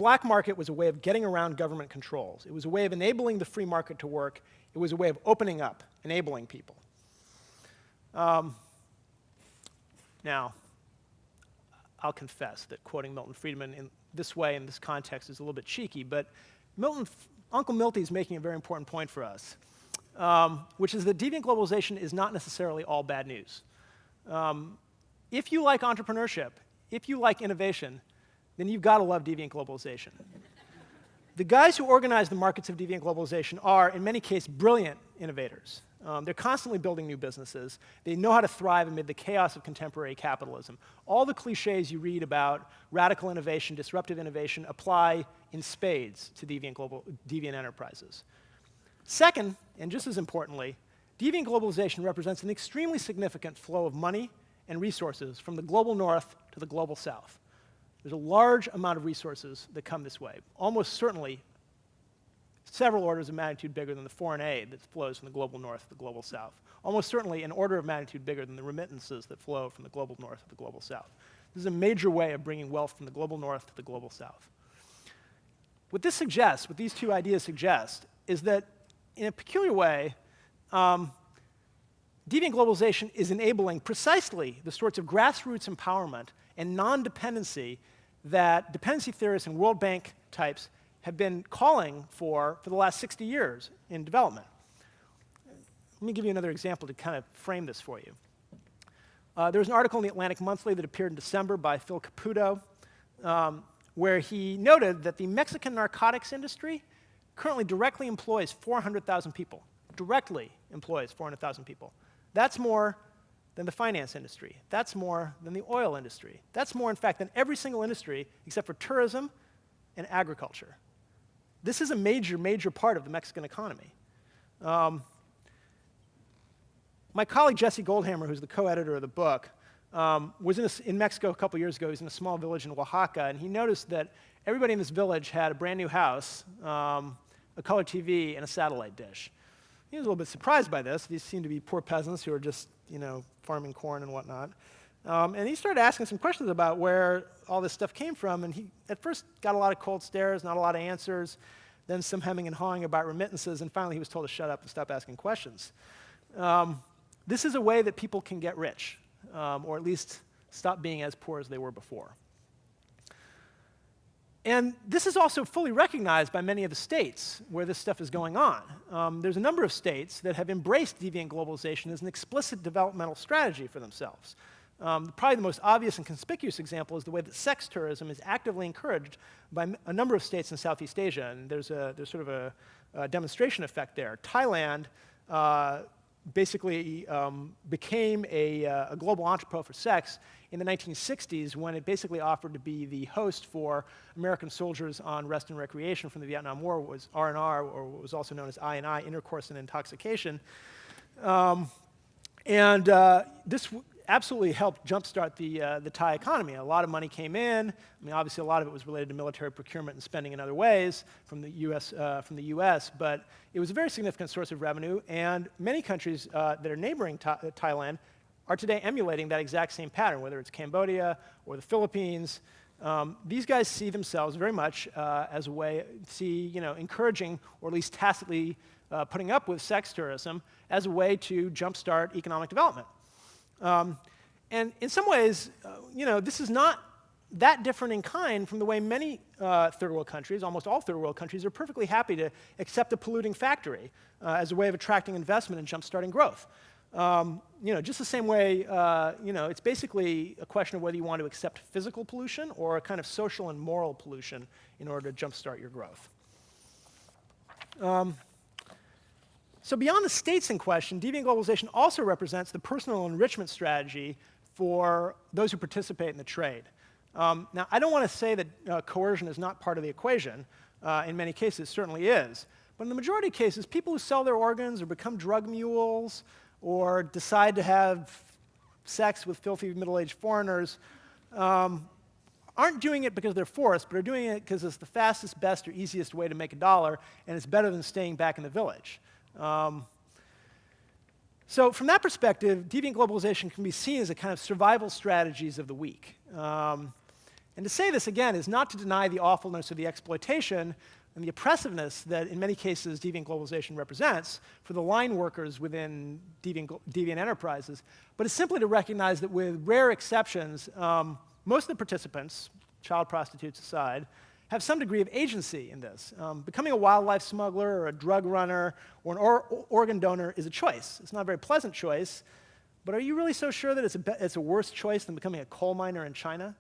black market was a way of getting around government controls. It was a way of enabling the free market to work. It was a way of opening up, enabling people. Now, I'll confess that quoting Milton Friedman in this way, in this context, is a little bit cheeky, but Uncle Milty is making a very important point for us, which is that deviant globalization is not necessarily all bad news. If you like entrepreneurship, if you like innovation, then you've got to love deviant globalization. The guys who organize the markets of deviant globalization are, in many cases, brilliant innovators. They're constantly building new businesses. They know how to thrive amid the chaos of contemporary capitalism. All the cliches you read about radical innovation, disruptive innovation, apply in spades to deviant enterprises. Second, and just as importantly, deviant globalization represents an extremely significant flow of money and resources from the global north to the global south. There's a large amount of resources that come this way, almost certainly several orders of magnitude bigger than the foreign aid that flows from the global north to the global south. Almost certainly an order of magnitude bigger than the remittances that flow from the global north to the global south. This is a major way of bringing wealth from the global north to the global south. What this suggests, what these two ideas suggest, is that in a peculiar way, deviant globalization is enabling precisely the sorts of grassroots empowerment and non-dependency that dependency theorists and World Bank types have been calling for the last 60 years in development. Let me give you another example to kind of frame this for you. There was an article in the Atlantic Monthly that appeared in December by Phil Caputo, where he noted that the Mexican narcotics industry currently directly employs 400,000 people. Directly employs 400,000 people. That's more than the finance industry. That's more than the oil industry. That's more, in fact, than every single industry except for tourism and agriculture. This is a major, major part of the Mexican economy. My colleague Jesse Goldhammer, who's the co-editor of the book, was in Mexico a couple years ago. He was in a small village in Oaxaca, and he noticed that everybody in this village had a brand new house, a color TV, and a satellite dish. He was a little bit surprised by this. These seemed to be poor peasants who were just, farming corn and whatnot. And he started asking some questions about where all this stuff came from, and he at first got a lot of cold stares, not a lot of answers, then some hemming and hawing about remittances, and finally he was told to shut up and stop asking questions. This is a way that people can get rich, or at least stop being as poor as they were before. And this is also fully recognized by many of the states where this stuff is going on. There's a number of states that have embraced deviant globalization as an explicit developmental strategy for themselves. Probably the most obvious and conspicuous example is the way that sex tourism is actively encouraged by a number of states in Southeast Asia, and there's sort of a demonstration effect there. Thailand basically became a global entrepot for sex in the 1960s when it basically offered to be the host for American soldiers on rest and recreation from the Vietnam War. It was R&R, or what was also known as I&I, intercourse and intoxication. This absolutely helped jumpstart the Thai economy. A lot of money came in. I mean, obviously, a lot of it was related to military procurement and spending in other ways from the U.S., but it was a very significant source of revenue, and many countries that are neighboring Thailand are today emulating that exact same pattern, whether it's Cambodia or the Philippines. These guys see themselves very much as a way, encouraging or at least tacitly putting up with sex tourism as a way to jumpstart economic development. And in some ways, this is not that different in kind from the way many third world countries, almost all third world countries, are perfectly happy to accept a polluting factory as a way of attracting investment and jumpstarting growth. Just the same way, it's basically a question of whether you want to accept physical pollution or a kind of social and moral pollution in order to jumpstart your growth. So beyond the states in question, deviant globalization also represents the personal enrichment strategy for those who participate in the trade. Now, I don't want to say that coercion is not part of the equation. In many cases, it certainly is. But in the majority of cases, people who sell their organs or become drug mules or decide to have sex with filthy middle-aged foreigners aren't doing it because they're forced, but are doing it because it's the fastest, best, or easiest way to make $1, and it's better than staying back in the village. So from that perspective, deviant globalization can be seen as a kind of survival strategies of the weak. And to say this, again, is not to deny the awfulness of the exploitation and the oppressiveness that, in many cases, deviant globalization represents for the line workers within deviant enterprises, but it's simply to recognize that with rare exceptions, most of the participants, child prostitutes aside, have some degree of agency in this. Becoming a wildlife smuggler or a drug runner or an organ donor is a choice. It's not a very pleasant choice, but are you really so sure that it's a worse choice than becoming a coal miner in China?